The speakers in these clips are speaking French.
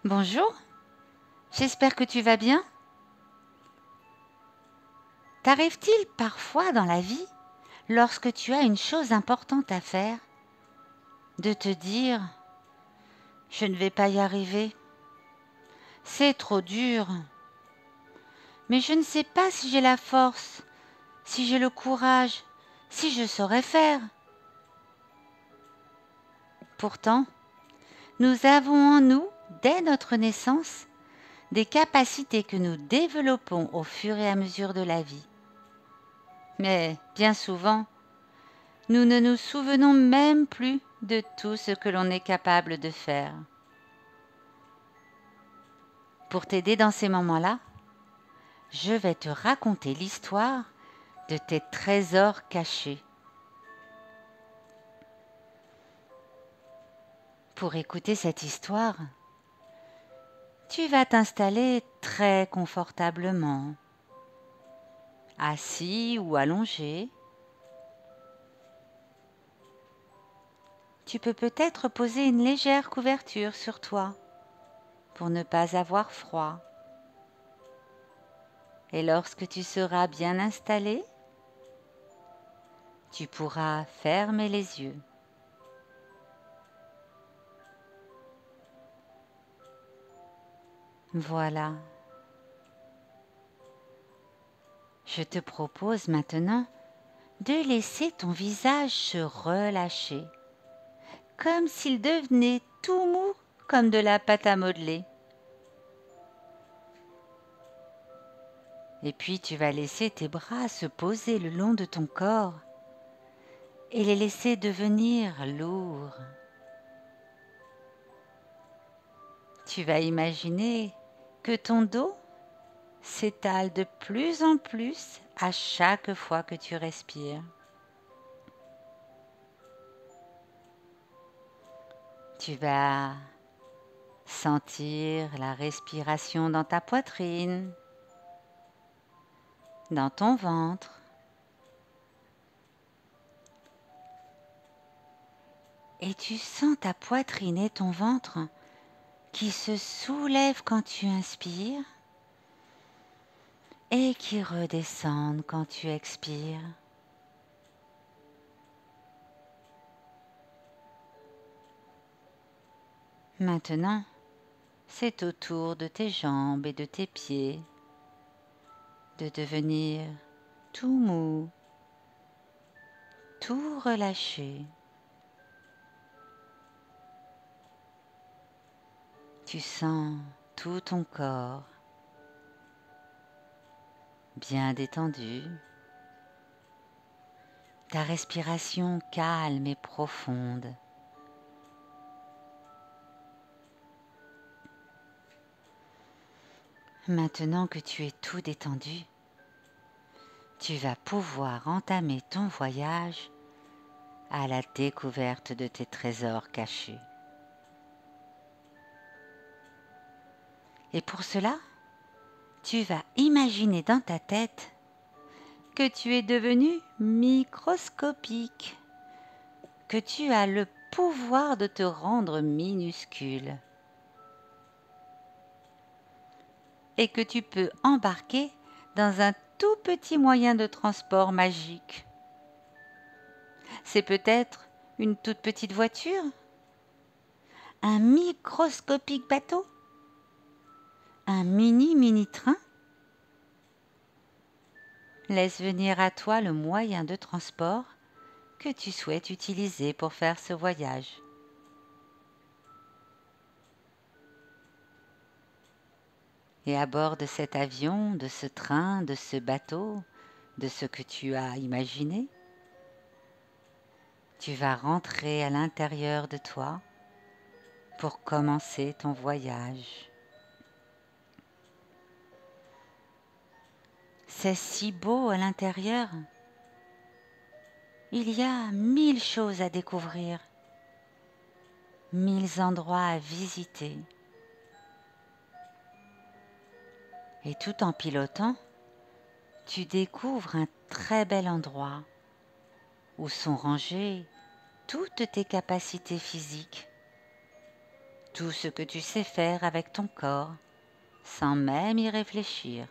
Bonjour, j'espère que tu vas bien. T'arrive-t-il parfois dans la vie, lorsque tu as une chose importante à faire, de te dire « je ne vais pas y arriver, c'est trop dur, mais je ne sais pas si j'ai la force, si j'ai le courage, si je saurais faire ». Pourtant, nous avons en nous, dès notre naissance, des capacités que nous développons au fur et à mesure de la vie. Mais bien souvent, nous ne nous souvenons même plus de tout ce que l'on est capable de faire. Pour t'aider dans ces moments-là, je vais te raconter l'histoire de tes trésors cachés. Pour écouter cette histoire, tu vas t'installer très confortablement, assis ou allongé. Tu peux peut-être poser une légère couverture sur toi pour ne pas avoir froid. Et lorsque tu seras bien installé, tu pourras fermer les yeux. Voilà. Je te propose maintenant de laisser ton visage se relâcher, comme s'il devenait tout mou comme de la pâte à modeler. Et puis tu vas laisser tes bras se poser le long de ton corps et les laisser devenir lourds. Tu vas imaginer que ton dos s'étale de plus en plus à chaque fois que tu respires. Tu vas sentir la respiration dans ta poitrine, dans ton ventre. Et tu sens ta poitrine et ton ventre qui se soulèvent quand tu inspires et qui redescendent quand tu expires. Maintenant, c'est au tour de tes jambes et de tes pieds de devenir tout mou, tout relâché. Tu sens tout ton corps bien détendu, ta respiration calme et profonde. Maintenant que tu es tout détendu, tu vas pouvoir entamer ton voyage à la découverte de tes trésors cachés. Et pour cela, tu vas imaginer dans ta tête que tu es devenu microscopique, que tu as le pouvoir de te rendre minuscule et que tu peux embarquer dans un tout petit moyen de transport magique. C'est peut-être une toute petite voiture, un microscopique bateau, un mini train. Laisse venir à toi le moyen de transport que tu souhaites utiliser pour faire ce voyage. Et à bord de cet avion, de ce train, de ce bateau, de ce que tu as imaginé, tu vas rentrer à l'intérieur de toi pour commencer ton voyage. C'est si beau à l'intérieur. Il y a 1000 choses à découvrir, 1000 endroits à visiter. Et tout en pilotant, tu découvres un très bel endroit où sont rangées toutes tes capacités physiques, tout ce que tu sais faire avec ton corps, sans même y réfléchir.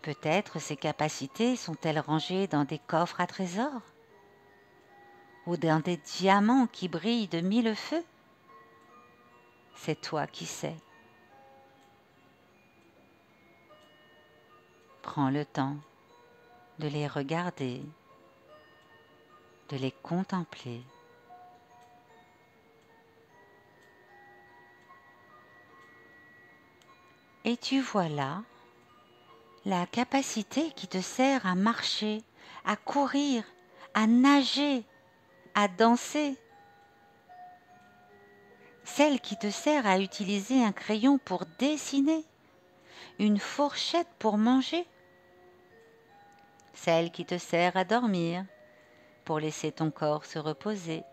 Peut-être ces capacités sont-elles rangées dans des coffres à trésors ou dans des diamants qui brillent de mille feux. C'est toi qui sais. Prends le temps de les regarder, de les contempler. Et tu vois là la capacité qui te sert à marcher, à courir, à nager, à danser. Celle qui te sert à utiliser un crayon pour dessiner, une fourchette pour manger. Celle qui te sert à dormir, pour laisser ton corps se reposer.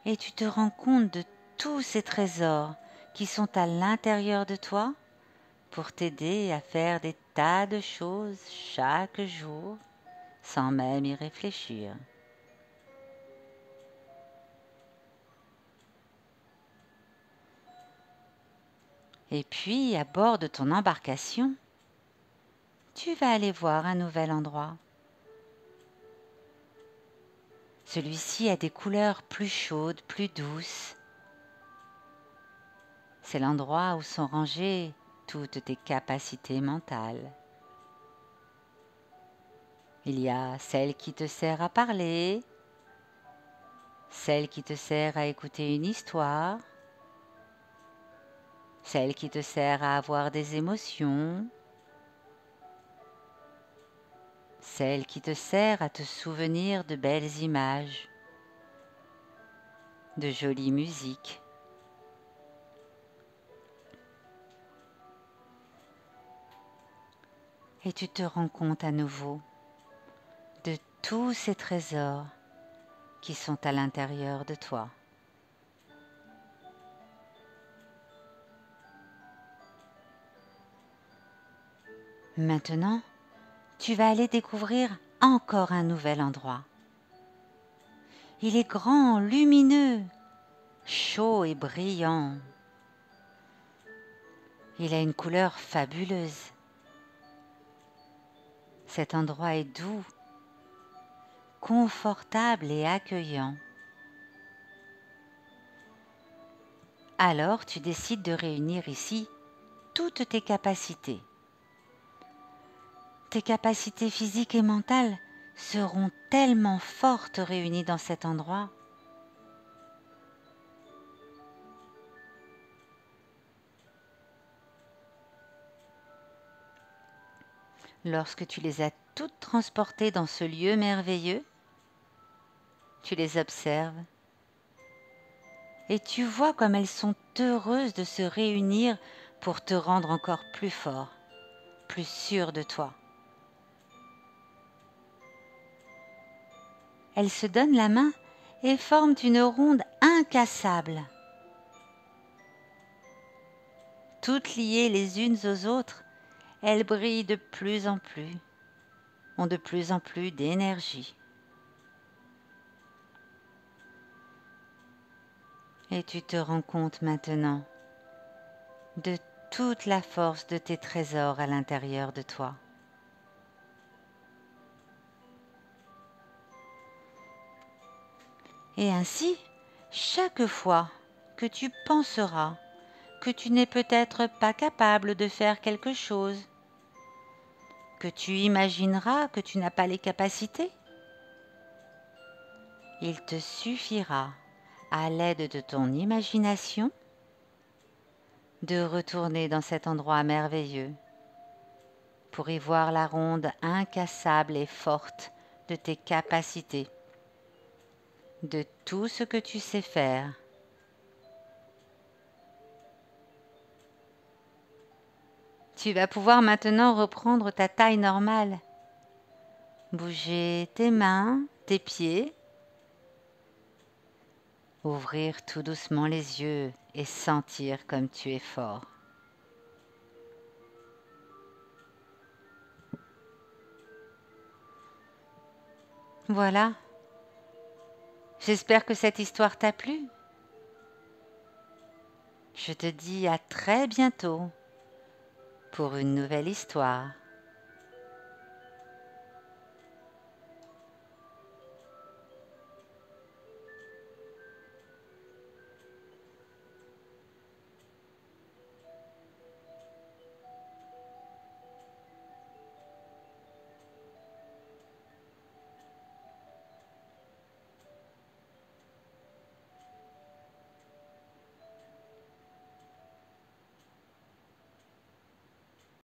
Et tu te rends compte de tous ces trésors qui sont à l'intérieur de toi pour t'aider à faire des tas de choses chaque jour sans même y réfléchir. Et puis, à bord de ton embarcation, tu vas aller voir un nouvel endroit. Celui-ci a des couleurs plus chaudes, plus douces. C'est l'endroit où sont rangées toutes tes capacités mentales. Il y a celle qui te sert à parler, celle qui te sert à écouter une histoire, celle qui te sert à avoir des émotions, celle qui te sert à te souvenir de belles images, de jolies musiques. Et tu te rends compte à nouveau de tous ces trésors qui sont à l'intérieur de toi. Maintenant, tu vas aller découvrir encore un nouvel endroit. Il est grand, lumineux, chaud et brillant. Il a une couleur fabuleuse. Cet endroit est doux, confortable et accueillant. Alors tu décides de réunir ici toutes tes capacités. Tes capacités physiques et mentales seront tellement fortes réunies dans cet endroit. Lorsque tu les as toutes transportées dans ce lieu merveilleux, tu les observes et tu vois comme elles sont heureuses de se réunir pour te rendre encore plus fort, plus sûr de toi. Elles se donnent la main et forment une ronde incassable. Toutes liées les unes aux autres, elles brillent de plus en plus, ont de plus en plus d'énergie. Et tu te rends compte maintenant de toute la force de tes trésors à l'intérieur de toi. Et ainsi, chaque fois que tu penseras que tu n'es peut-être pas capable de faire quelque chose, que tu imagineras que tu n'as pas les capacités, il te suffira, à l'aide de ton imagination, de retourner dans cet endroit merveilleux pour y voir la ronde incassable et forte de tes capacités, de tout ce que tu sais faire. Tu vas pouvoir maintenant reprendre ta taille normale, bouger tes mains, tes pieds, ouvrir tout doucement les yeux et sentir comme tu es fort. Voilà, j'espère que cette histoire t'a plu. Je te dis à très bientôt pour une nouvelle histoire.